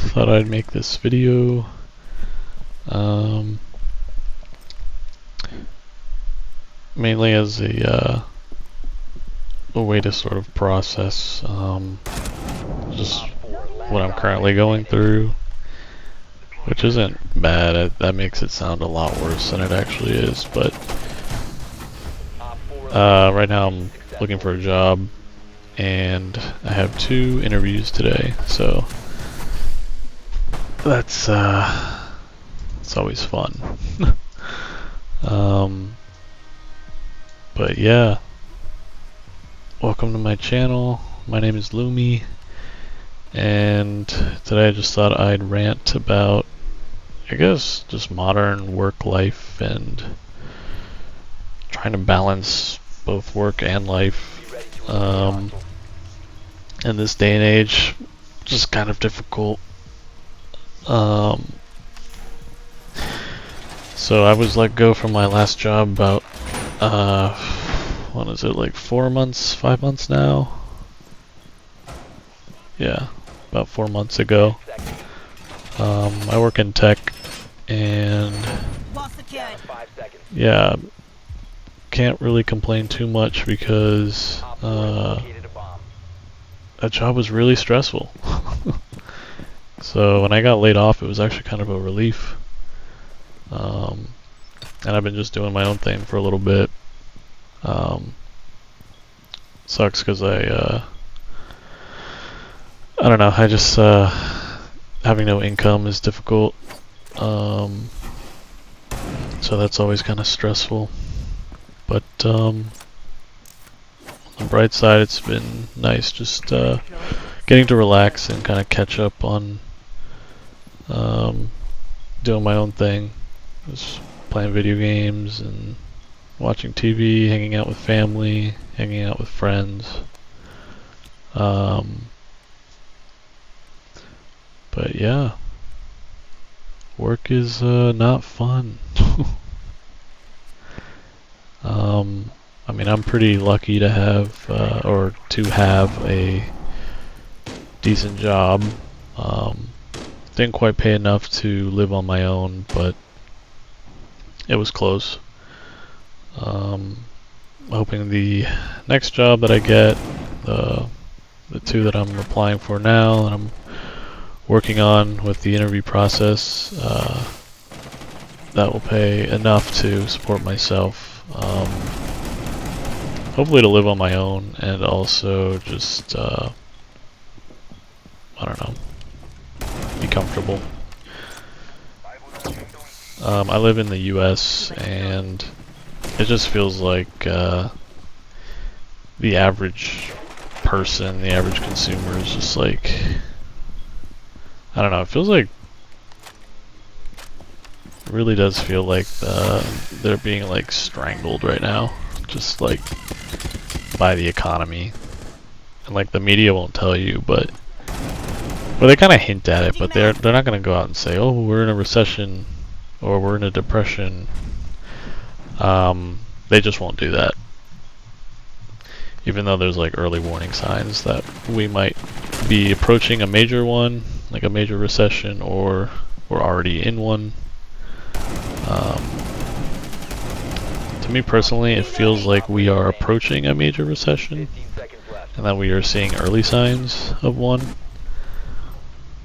thought I'd make this video. Mainly as a way to sort of process just what I'm currently going through, which isn't bad. That makes it sound a lot worse than it actually is, but right now I'm looking for a job, and I have 2 interviews today, so that's it's always fun. But yeah, welcome to my channel. My name is Lumi, and today I just thought I'd rant about, I guess, just modern work life and trying to balance both work and life. In this day and age, just kind of difficult. So I was let go from my last job about what is it, like 4 months, 5 months now? Yeah, about 4 months ago. I work in tech, and yeah, can't really complain too much because that job was really stressful. So when I got laid off, it was actually kind of a relief. And I've been just doing my own thing for a little bit. Sucks because I don't know, I just having no income is difficult. So that's always kind of stressful. But on the bright side, it's been nice just getting to relax and kind of catch up on doing my own thing. Just playing video games and watching TV, hanging out with family, hanging out with friends. But yeah, work is not fun. I mean, I'm pretty lucky to have a decent job. Didn't quite pay enough to live on my own, but it was close. Hoping the next job that I get, the 2 that I'm applying for now and I'm working on with the interview process, that will pay enough to support myself. Hopefully to live on my own, and also just I don't know, be comfortable. I live in the US, and it just feels like the average person, the average consumer is just like, I don't know, it feels like, it really does feel like they're being like strangled right now, just like by the economy. And like the media won't tell you, but they kind of hint at it, but they're not going to go out and say, oh, we're in a recession or we're in a depression. They just won't do that, even though there's like early warning signs that we might be approaching a major one, like a major recession, or we're already in one. To me personally, it feels like we are approaching a major recession, and that we are seeing early signs of one,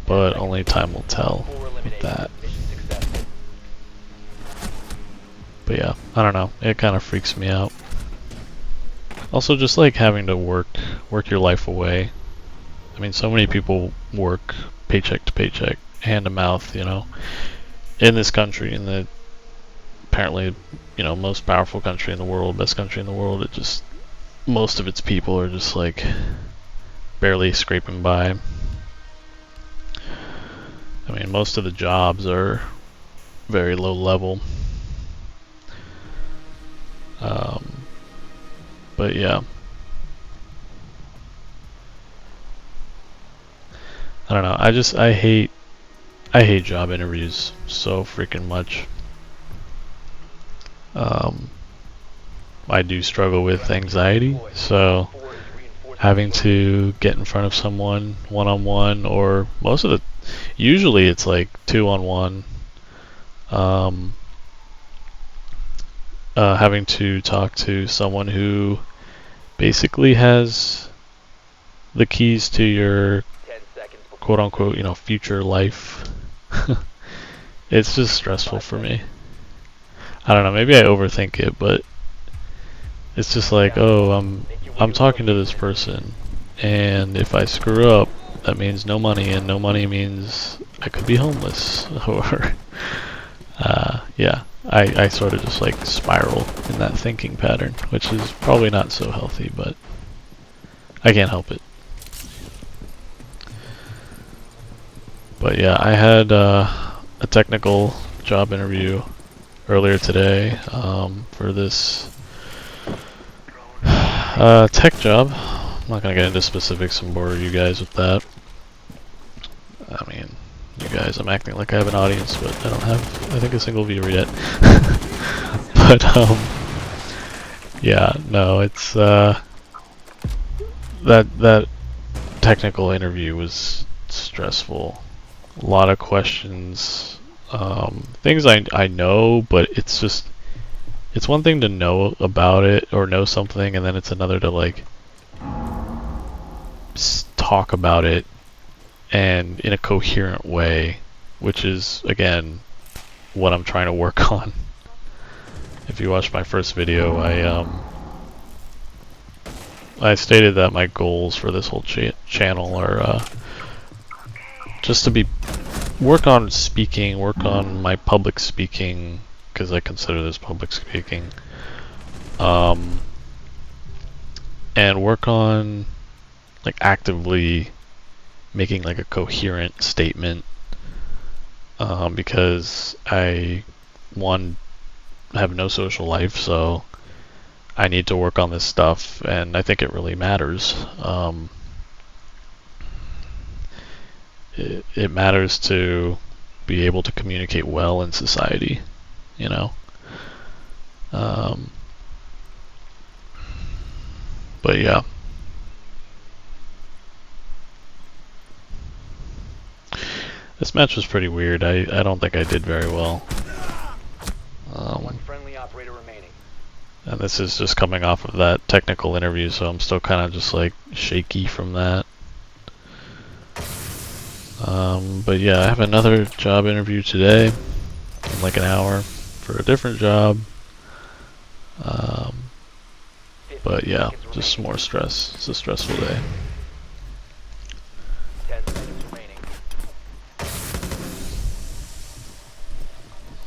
but only time will tell with that. But yeah, I don't know, it kind of freaks me out. Also, just like having to work your life away. I mean, so many people work paycheck to paycheck, hand to mouth, you know, in this country, in the apparently, you know, most powerful country in the world, best country in the world. It just, most of its people are just like barely scraping by. I mean, most of the jobs are very low level. But yeah, I don't know. I hate job interviews so freaking much. I do struggle with anxiety, so having to get in front of someone one-on-one, or usually it's like two-on-one, having to talk to someone who basically has the keys to your quote-unquote, future life. It's just stressful for me. I don't know, maybe I overthink it, but it's just like, oh, I'm talking to this person, and if I screw up, that means no money, and no money means I could be homeless, or yeah, I sort of just like spiral in that thinking pattern, which is probably not so healthy, but I can't help it. But yeah, I had a technical job interview earlier today for this tech job. I'm not going to get into specifics and bore you guys with that. I mean, you guys, I'm acting like I have an audience, but I don't have, I think, a single viewer yet. But, yeah, no, it's, that technical interview was stressful. A lot of questions, things I know, but it's just, it's one thing to know about it or know something, and then it's another to like talk about it and in a coherent way, which is again what I'm trying to work on. If you watched my first video, I stated that my goals for this whole channel are just to work on speaking, work on my public speaking, because I consider this public speaking, and work on like actively making like a coherent statement, because I have no social life, so I need to work on this stuff, and I think it really matters. It matters to be able to communicate well in society, you know. But yeah. This match was pretty weird. I don't think I did very well. One friendly operator remaining. And this is just coming off of that technical interview, so I'm still kind of just like shaky from that. But yeah, I have another job interview today in like an hour for a different job. But yeah, just more stress. It's a stressful day. 10 seconds remaining.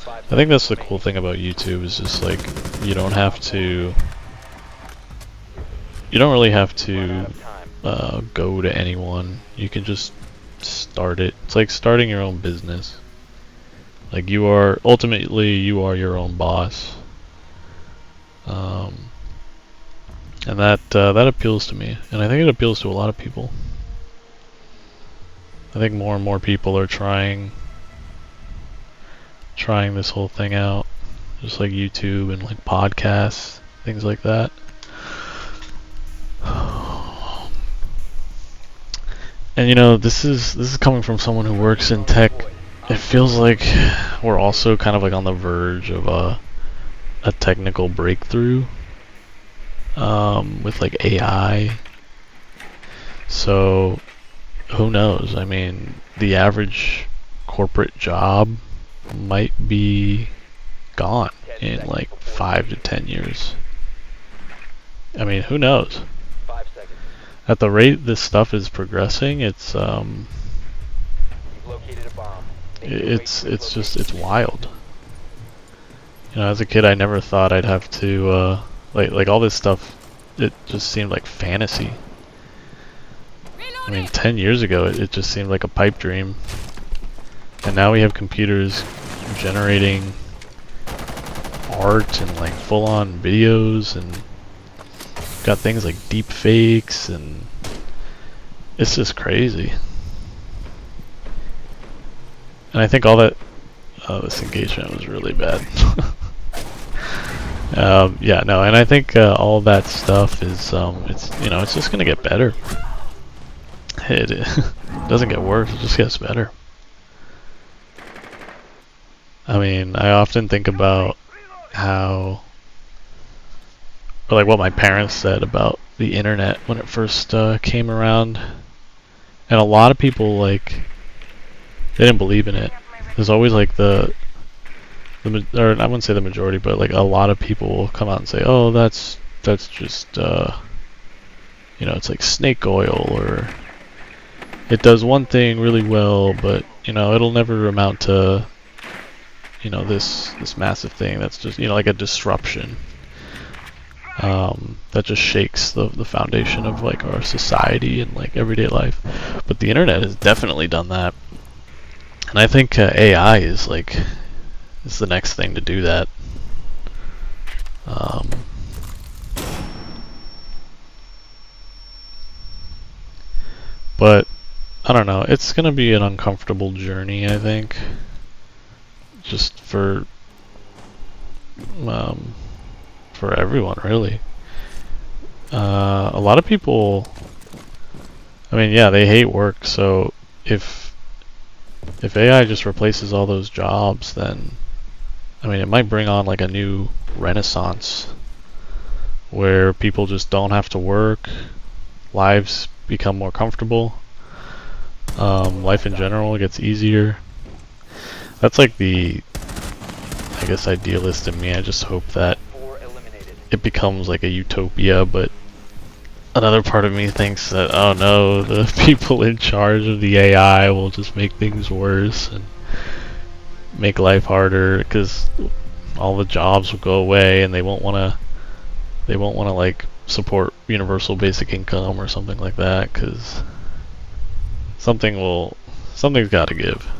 I think that's the cool thing about YouTube, is just like you don't really have to go to anyone. You can just start it. It's like starting your own business. Like ultimately you are your own boss. And that appeals to me, and I think it appeals to a lot of people. I think more and more people are trying this whole thing out, just like YouTube and like podcasts, things like that. And you know, this is coming from someone who works in tech. It feels like we're also kind of like on the verge of a technical breakthrough, with like AI. So who knows? I mean, the average corporate job might be gone in like 5 to 10 years. I mean, who knows? 5 seconds. At the rate this stuff is progressing, it's You've located a bomb. it's wild. You know, as a kid, I never thought I'd have to like all this stuff. It just seemed like fantasy. I mean, 10 years ago, it just seemed like a pipe dream. And now we have computers generating art and like full-on videos, and got things like deep fakes, and it's just crazy. And I think all that, this engagement was really bad. Yeah, no, and I think all that stuff is, it's it's just gonna get better. It doesn't get worse; it just gets better. I mean, I often think about how, or like what my parents said about the internet when it first came around, and a lot of people like they didn't believe in it. There's always like or I wouldn't say the majority, but like a lot of people will come out and say, "Oh, that's just it's like snake oil, or it does one thing really well, but it'll never amount to this massive thing that's just like a disruption that just shakes the foundation of like our society and like everyday life." But the internet has definitely done that, and I think AI is the next thing to do that. But I don't know. It's gonna be an uncomfortable journey, I think, just for everyone, really. A lot of people, I mean, yeah, they hate work. So if AI just replaces all those jobs, then I mean, it might bring on like a new renaissance where people just don't have to work, lives become more comfortable, life in general gets easier. That's like the, I guess, idealist in me. I just hope that it becomes like a utopia, but another part of me thinks that, oh no, the people in charge of the AI will just make things worse and make life harder, because all the jobs will go away and they won't want to like support universal basic income or something like that, because something's got to give.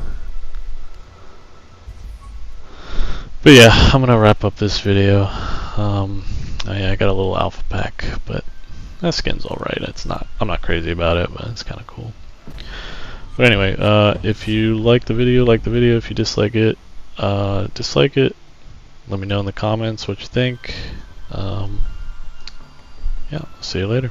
But yeah, I'm gonna wrap up this video. I got a little alpha pack, but that skin's alright. I'm not crazy about it, but it's kind of cool. But anyway, if you like the video, like the video. If you dislike it, dislike it. Let me know in the comments what you think. Yeah, see you later.